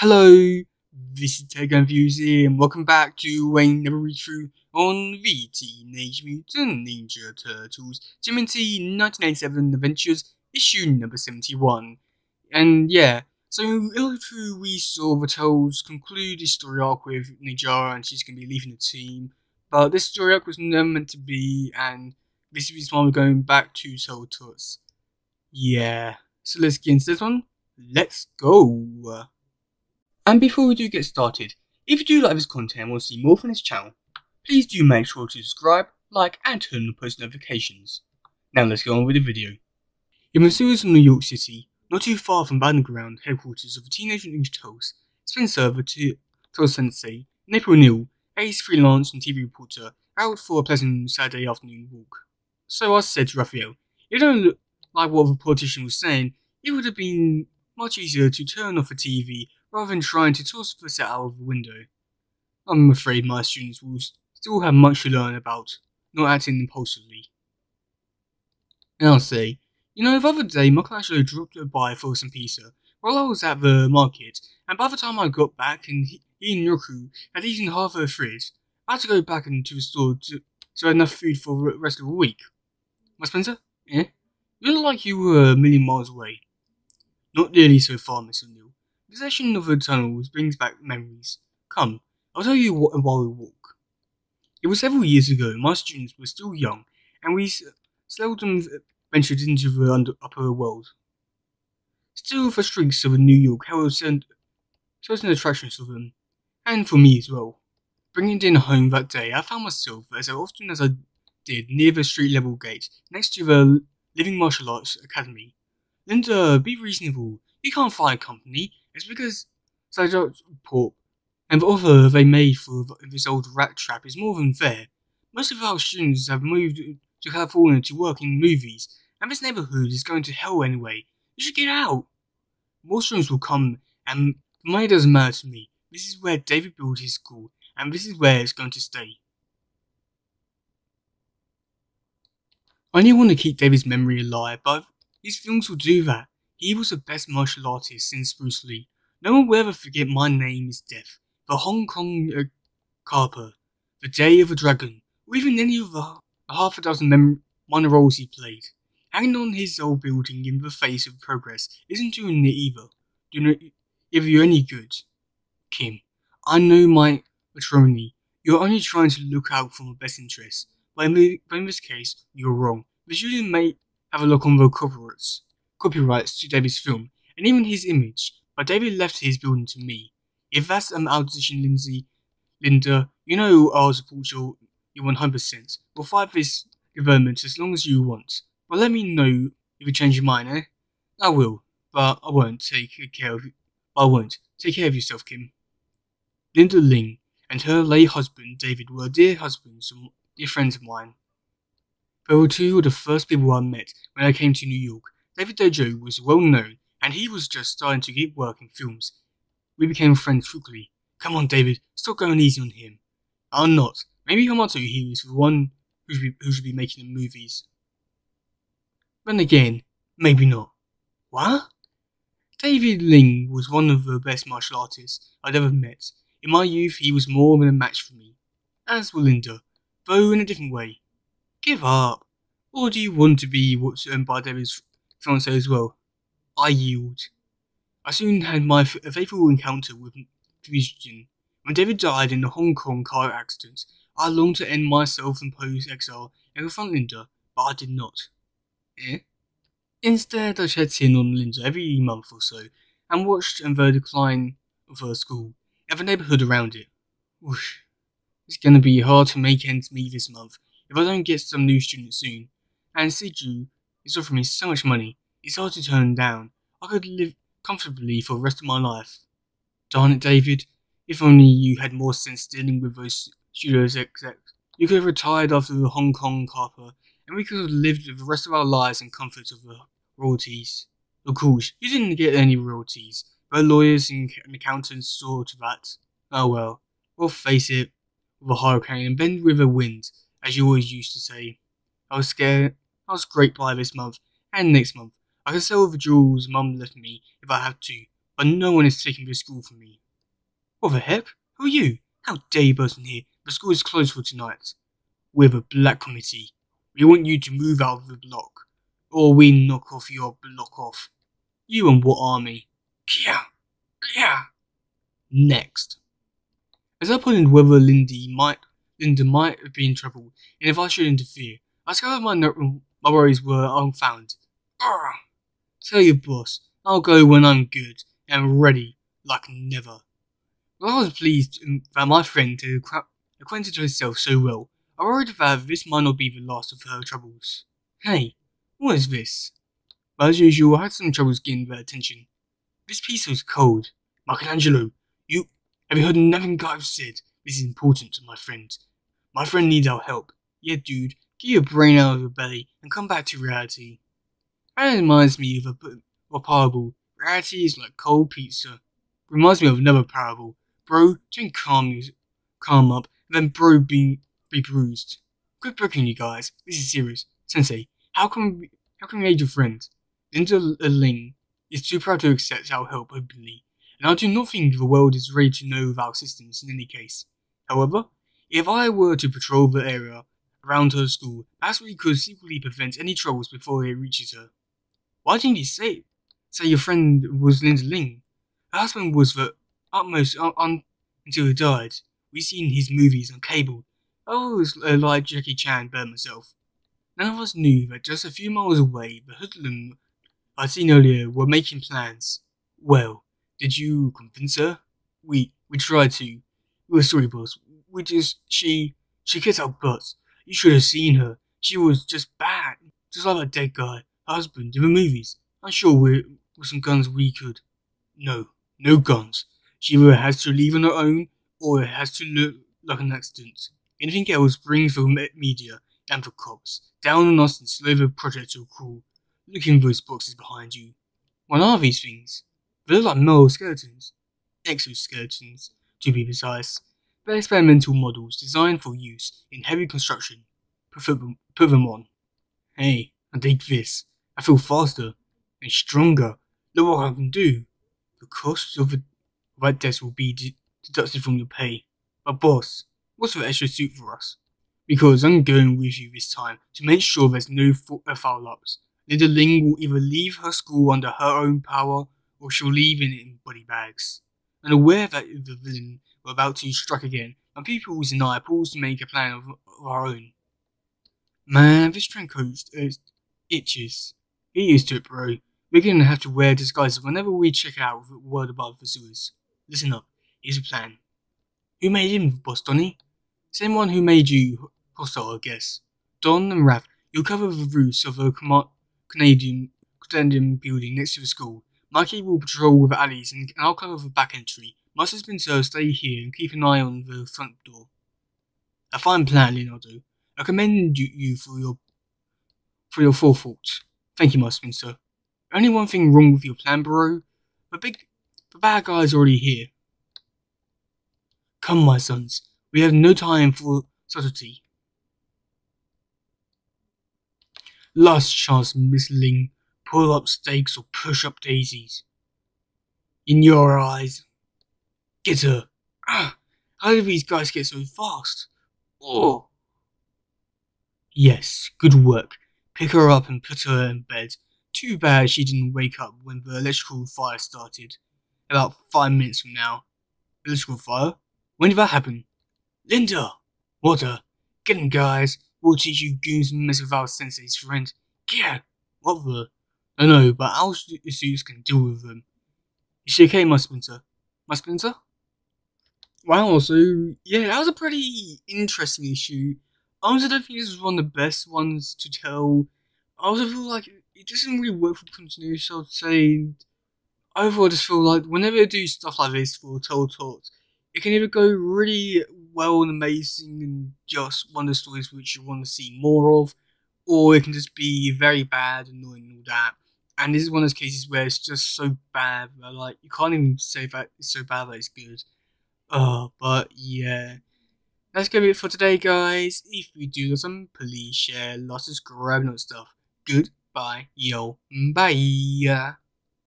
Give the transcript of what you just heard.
Hello, this is teddygaming and welcome back to another read-through on the Teenage Mutant Ninja Turtles tmnt 1997 Adventures, issue number 71. And yeah, so all through we saw the Turtles conclude this story arc with Ninja and she's going to be leaving the team, but this story arc was never meant to be, and this is why we're going back to Turtles. Yeah, so let's get into this one. Let's go! And before we do get started, if you do like this content and want to see more from this channel, please do make sure to subscribe, like and turn on post notifications. Now let's go on with the video. In the sewers of New York City, not too far from the underground headquarters of the Teenage Mutant Ninja Turtles, Spencer the Turtle Sensei and April O'Neil, a freelance and TV reporter, out for a pleasant Saturday afternoon walk. So I said to Raphael, if you don't look like what the politician was saying, it would have been much easier to turn off the TV rather than trying to toss the set out of the window. I'm afraid my students will still have much to learn about not acting impulsively. And I'll say, the other day Michelangelo dropped by for some pizza while I was at the market, and by the time I got back and he and Yoku had eaten half of the fridge, I had to go back into the store to have enough food for the rest of the week. My Spencer? Eh? You look like you were a million miles away. Not nearly so far, Miss O'Neill. Possession of the tunnels brings back memories. Come, I'll tell you what while we walk. It was several years ago. My students were still young, and we seldom ventured into the upper world. Still, the streets of New York held certain attractions for them, and for me as well. Bringing dinner home that day, I found myself, as often as I did, near the street-level gate, next to the Living Martial Arts Academy. Linda, be reasonable. You can't find company. It's because Sergeant Pop and the offer they made for this old rat trap is more than fair. Most of our students have moved to California to work in movies, and this neighborhood is going to hell anyway. You should get out. More students will come, and the money doesn't matter to me. This is where David built his school, and this is where it's going to stay. I only want to keep David's memory alive, but these films will do that. He was the best martial artist since Bruce Lee. No one will ever forget My Name is Death, the Hong Kong Carper, the Day of the Dragon, or even any of the half a dozen minor roles he played. Hanging on his old building in the face of progress isn't doing it either. If you're any good. Kim, I know my Matroni, you're only trying to look out for my best interests, but in this case, you're wrong. The student may have a look on the copyrights to David's film, and even his image, but David left his building to me. If that's an audition, Linda, I'll support you 100%. We'll fight this development as long as you want, but let me know if you change your mind, eh? I will, but I won't. Take care of yourself, Kim. Linda Ling and her late husband, David, were dear friends of mine. They were two of the first people I met when I came to New York. David Dojo was well known, and he was just starting to get work in films. We became friends quickly. Come on, David, stop going easy on him. I'm not. Maybe Hamato here is the one who should be making the movies. Then again, maybe not. What? David Ling was one of the best martial artists I'd ever met. In my youth, he was more than a match for me. As was Linda, though in a different way. Give up. Or do you want to be what's earned by David's fiancée as well? I yield. I soon had my faithful encounter with Fusion. When David died in the Hong Kong car accident, I longed to end my self-imposed exile and confront Linda, but I did not. Instead, I checked in on Linda every month or so, and watched the decline of her school, and the neighbourhood around it. Whoosh. It's gonna be hard to make ends meet this month if I don't get some new students soon. And Siju is offering me so much money, it's hard to turn down. I could live comfortably for the rest of my life. Darn it, David. If only you had more sense dealing with those studios execs. You could have retired after the Hong Kong Carper, and we could have lived the rest of our lives in comfort of the royalties. Of course, you didn't get any royalties, but lawyers and accountants saw to that. Oh well, we'll face it, with a hurricane and bend with a wind, as you always used to say. I was scared. I was scraped by this month and next month. I could sell the jewels Mum left me if I had to, but no one is taking the school from me. What the heck? Who are you? How dare you burst in here? The school is closed for tonight. We're the Black Committee. We want you to move out of the block, or we knock off your block off. You and what army? Kia! Yeah. Next. As I put in whether Linda might be in trouble, and if I should interfere, I discovered my worries were unfounded. Tell your boss, I'll go when I'm good and ready like never. Well, I was pleased that my friend had acquainted herself so well. I worried that this might not be the last of her troubles. Hey, what is this? But as usual, I had some troubles getting their attention. This piece was cold. Michelangelo, have you heard nothing I've said? This is important to my friend. My friend needs our help. Yeah, dude, get your brain out of your belly and come back to reality. That reminds me of a parable. Reality is like cold pizza. Reminds me of another parable. Bro, don't calm up, and then bro be bruised. Quit booking, you guys. This is serious. Sensei, how come we aid your friend? Linda Ling is too proud to accept our help openly, and I do not think the world is ready to know of our assistance in any case. However, if I were to patrol the area around her school, perhaps we could secretly prevent any troubles before it reaches her. Why didn't you say your friend was Linda Ling? Her husband was the utmost until he died. We've seen his movies on cable. I always liked Jackie Chan better myself. None of us knew that just a few miles away, the hoodlum I'd seen earlier were making plans. Well, did you convince her? We tried to. We were sorry, boss. She kicked our butts. You should have seen her. She was just bad. Just like that dead guy, her husband, in the movies. I'm sure with some guns we could. No guns. She either has to leave on her own, or it has to look like an accident. Anything else brings the media and the cops down on us and slow the project to a crawl. Look in those boxes behind you. What are these things? They look like metal skeletons. Exoskeletons, to be precise. They're experimental models designed for use in heavy construction. Put them on. Hey, I dig this. I feel faster and stronger. Look what I can do. The cost of that desk will be deducted from your pay. But boss, what's the extra suit for us? Because I'm going with you this time to make sure there's no foul-ups. Linda Ling will either leave her school under her own power, or she'll leave in body bags. And aware that the villain were about to strike again, my pupils and I paused to make a plan of our own. Man, this train coat itches. Get used to it, bro. We're gonna have to wear disguises whenever we check out the world above the sewers. Listen up, here's a plan. Who made him, Boss Donny? Same one who made you hostile, I guess. Don and Raph, you'll cover the roofs of a Canadian building next to the school. Mikey will patrol the alleys and I'll cover the back entry. My husband and stay here and keep an eye on the front door. A fine plan, Leonardo. I commend you for your forethought. Thank you, my Spencer. Only one thing wrong with your plan, bro. The bad guy's already here. Come, my sons. We have no time for subtlety. Last chance, Miss Ling. Pull up stakes or push up daisies. In your eyes. Get her. How did these guys get so fast? Oh. Yes, good work. Pick her up and put her in bed. Too bad she didn't wake up when the electrical fire started. About 5 minutes from now. Electrical fire? When did that happen? Linda! Water! Get him, guys. We'll teach you goons to mess with our sensei's friend. Yeah! What the? I know, but our suits can deal with them. Is she okay, my Spencer? My Spencer? Wow, so, yeah, that was a pretty interesting issue. I also don't think this was one of the best ones to tell. I also feel like it doesn't really work for continuity, so I'd say. Overall, I just feel like whenever I do stuff like this for Tell Talks, it can either go really well and amazing and just one of the stories which you want to see more of, or it can just be very bad, annoying, and all that. And this is one of those cases where it's just so bad that, like, you can't even say that it's so bad that it's good. But yeah. That's gonna be it for today, guys. If you do some, please share, like, subscribe, and all that stuff. Goodbye, yo, bye.